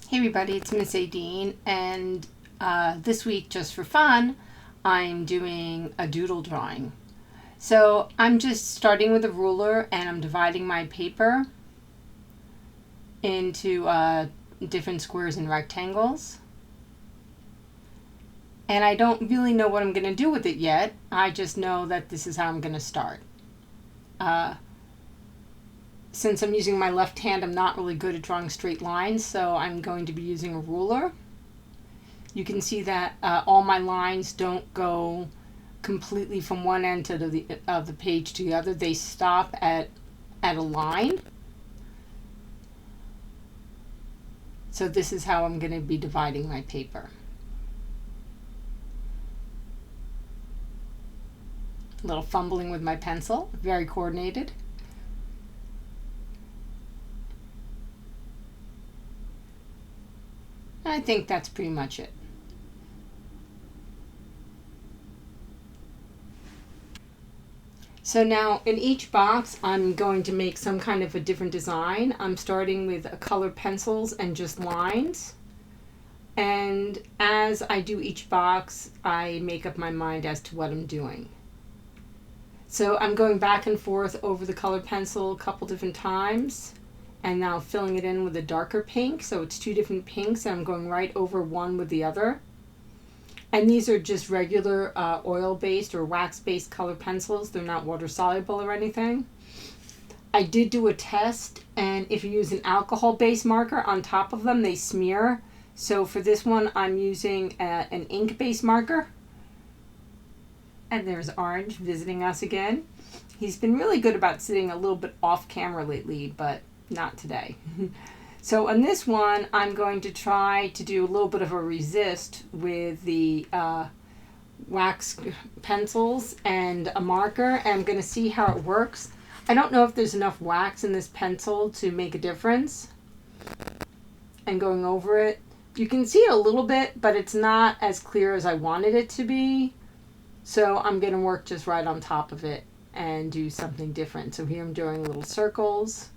Hey everybody, it's Miss Adine, and this week, just for fun, I'm doing a doodle drawing. So I'm just starting with a ruler and I'm dividing my paper into different squares and rectangles. And I don't really know what I'm going to do with it yet. I just know that this is how I'm going to start. Since I'm using my left hand, I'm not really good at drawing straight lines, so I'm going to be using a ruler. You can see that all my lines don't go completely from one end of the page to the other. They stop at a line. So this is how I'm going to be dividing my paper. A little fumbling with my pencil, very coordinated. I think that's pretty much it. So now in each box, I'm going to make some kind of a different design. I'm starting with colored pencils and just lines. And as I do each box, I make up my mind as to what I'm doing. So I'm going back and forth over the colored pencil a couple different times. And now filling it in with a darker pink, so it's two different pinks, and I'm going right over one with the other. And these are just regular oil-based or wax-based colored pencils. They're not water-soluble or anything. I did do a test, and if you use an alcohol-based marker on top of them, they smear. So for this one, I'm using an ink-based marker. And there's Orange visiting us again. He's been really good about sitting a little bit off camera lately, but not today. So on this one, I'm going to try to do a little bit of a resist with the wax pencils and a marker, and I'm going to see how it works. I don't know if there's enough wax in this pencil to make a difference. And going over it, you can see a little bit, but it's not as clear as I wanted it to be. So I'm going to work just right on top of it and do something different. So here I'm doing little circles.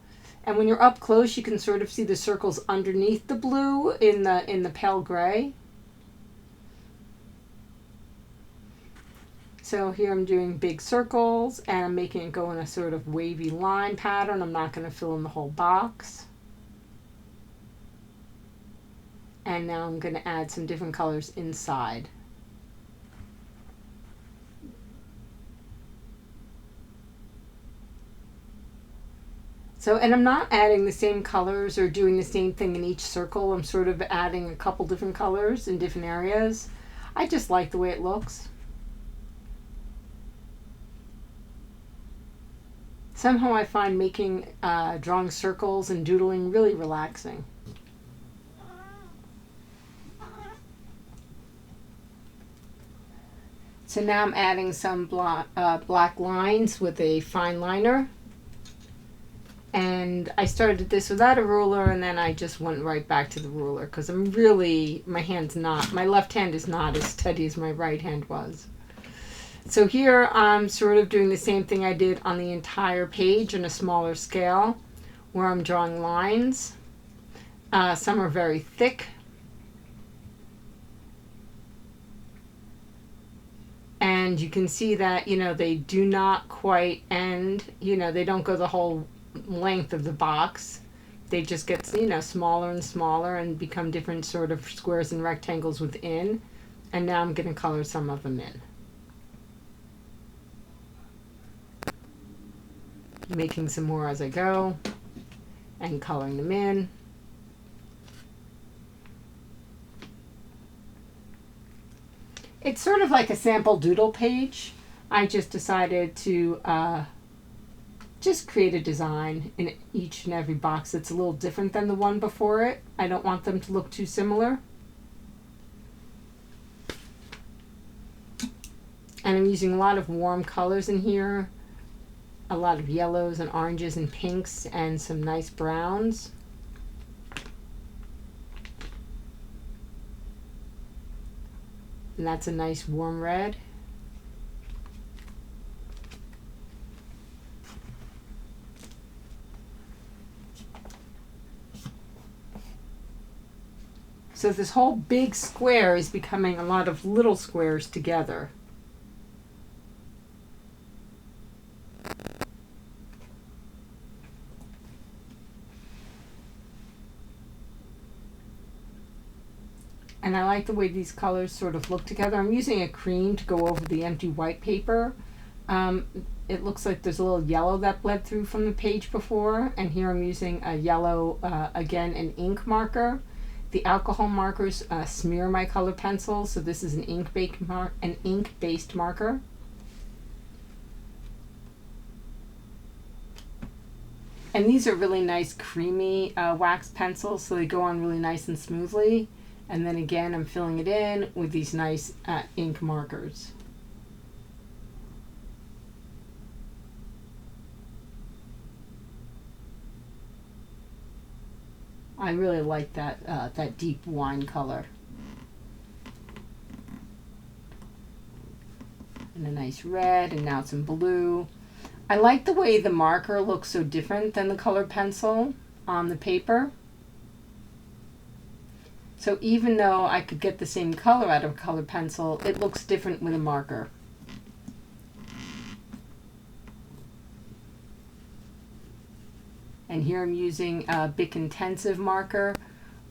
And when you're up close, you can sort of see the circles underneath the blue in the pale gray. So here I'm doing big circles, and I'm making it go in a sort of wavy line pattern. I'm not going to fill in the whole box. And now I'm going to add some different colors inside. So, and I'm not adding the same colors or doing the same thing in each circle. I'm sort of adding a couple different colors in different areas. I just like the way it looks. Somehow I find making, drawing circles and doodling really relaxing. So now I'm adding some black lines with a fine liner. And I started this without a ruler, and then I just went right back to the ruler because my left hand is not as steady as my right hand was. So here I'm sort of doing the same thing I did on the entire page on a smaller scale, where I'm drawing lines. Some are very thick. And you can see that, they do not quite end, they don't go the whole length of the box. They just get smaller and smaller and become different sort of squares and rectangles within. And now I'm going to color some of them in, making some more as I go and coloring them in. It's sort of like a sample doodle page. I just decided to just create a design in each and every box that's a little different than the one before it. I don't want them to look too similar. And I'm using a lot of warm colors in here. A lot of yellows and oranges and pinks and some nice browns. And that's a nice warm red. So this whole big square is becoming a lot of little squares together. And I like the way these colors sort of look together. I'm using a cream to go over the empty white paper. It looks like there's a little yellow that bled through from the page before, and here I'm using a yellow, again, an ink marker. The alcohol markers smear my color pencil, so this is an ink-based marker. And these are really nice creamy wax pencils, so they go on really nice and smoothly. And then again, I'm filling it in with these nice ink markers. I really like that deep wine color. And a nice red, and now some blue. I like the way the marker looks so different than the colored pencil on the paper. So even though I could get the same color out of a colored pencil, it looks different with a marker. And here I'm using a Bic Intensive marker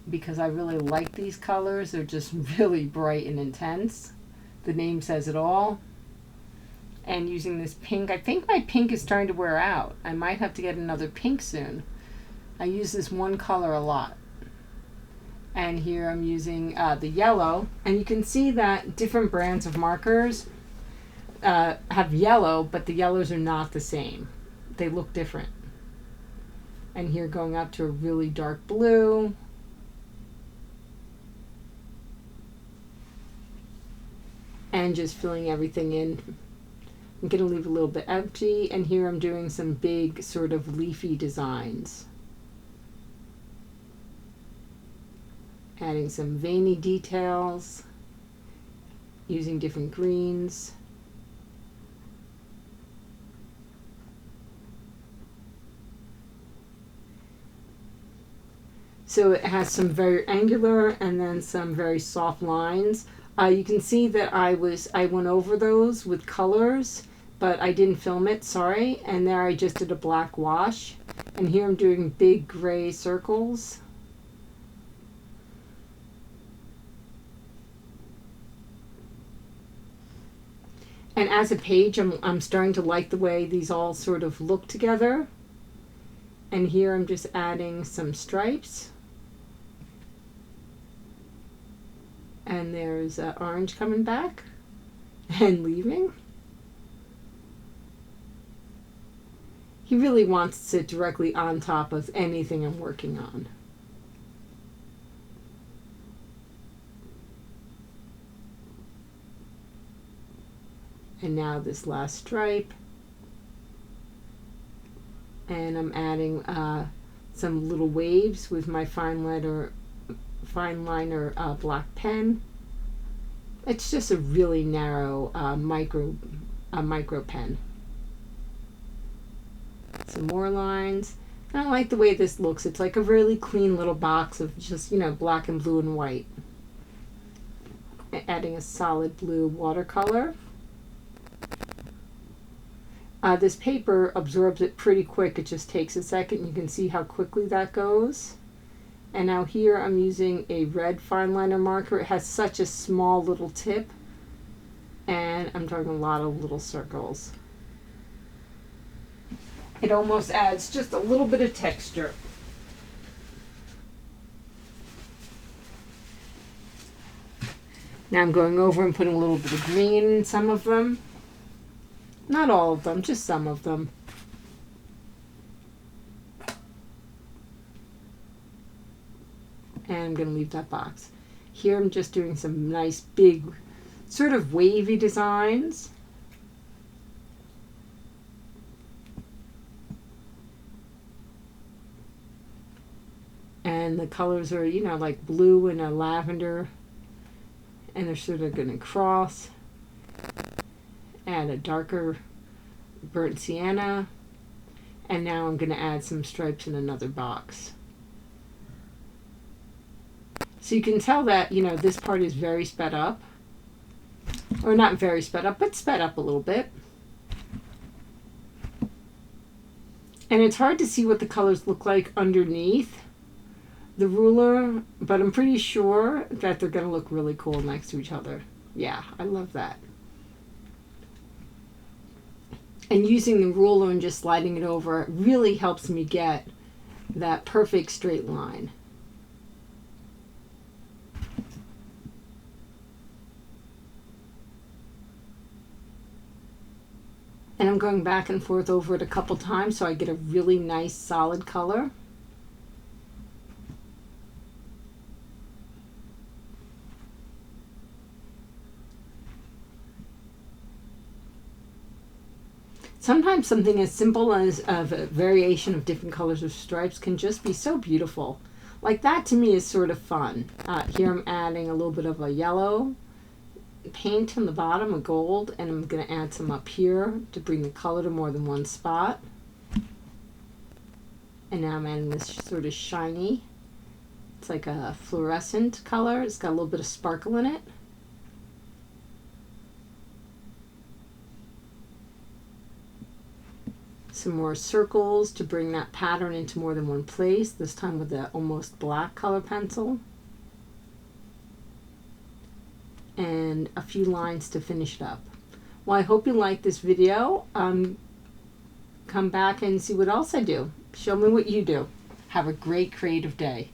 because I really like these colors. They're just really bright and intense. The name says it all. And using this pink, I think my pink is starting to wear out. I might have to get another pink soon. I use this one color a lot. And here I'm using the yellow, and you can see that different brands of markers have yellow, but the yellows are not the same. They look different. And here going up to a really dark blue. And just filling everything in. I'm going to leave a little bit empty, and here I'm doing some big sort of leafy designs. Adding some veiny details, using different greens. So it has some very angular and then some very soft lines. You can see that I went over those with colors, but I didn't film it, sorry. And there I just did a black wash. And here I'm doing big gray circles. And as a page, I'm starting to like the way these all sort of look together. And here I'm just adding some stripes. And there's orange coming back and leaving. He really wants to sit directly on top of anything I'm working on. And now this last stripe. And I'm adding some little waves with my fine liner black pen. It's just a really narrow micro pen. Some more lines. And I like the way this looks. It's like a really clean little box of just, black and blue and white. Adding a solid blue watercolor. This paper absorbs it pretty quick. It just takes a second. You can see how quickly that goes. And now here I'm using a red fine liner marker. It has such a small little tip. And I'm drawing a lot of little circles. It almost adds just a little bit of texture. Now I'm going over and putting a little bit of green in some of them. Not all of them, just some of them. And I'm going to leave that box. Here I'm just doing some nice big sort of wavy designs. And the colors are, like blue and a lavender. And they're sort of going to cross. Add a darker burnt sienna. And now I'm going to add some stripes in another box. So you can tell that, you know, this part is very sped up. Or not very sped up, but sped up a little bit. And it's hard to see what the colors look like underneath the ruler, but I'm pretty sure that they're going to look really cool next to each other. Yeah, I love that. And using the ruler and just sliding it over really helps me get that perfect straight line. And I'm going back and forth over it a couple times so I get a really nice solid color. Sometimes something as simple as a variation of different colors of stripes can just be so beautiful. Like that to me is sort of fun. Here I'm adding a little bit of a yellow paint on the bottom, a gold, and I'm going to add some up here to bring the color to more than one spot. And now I'm adding this sort of shiny, it's like a fluorescent color. It's got a little bit of sparkle in it. Some more circles to bring that pattern into more than one place, this time with the almost black color pencil. And a few lines to finish it up. Well, I hope you like this video. Come back and see what else I do. Show me what you do. Have a great creative day.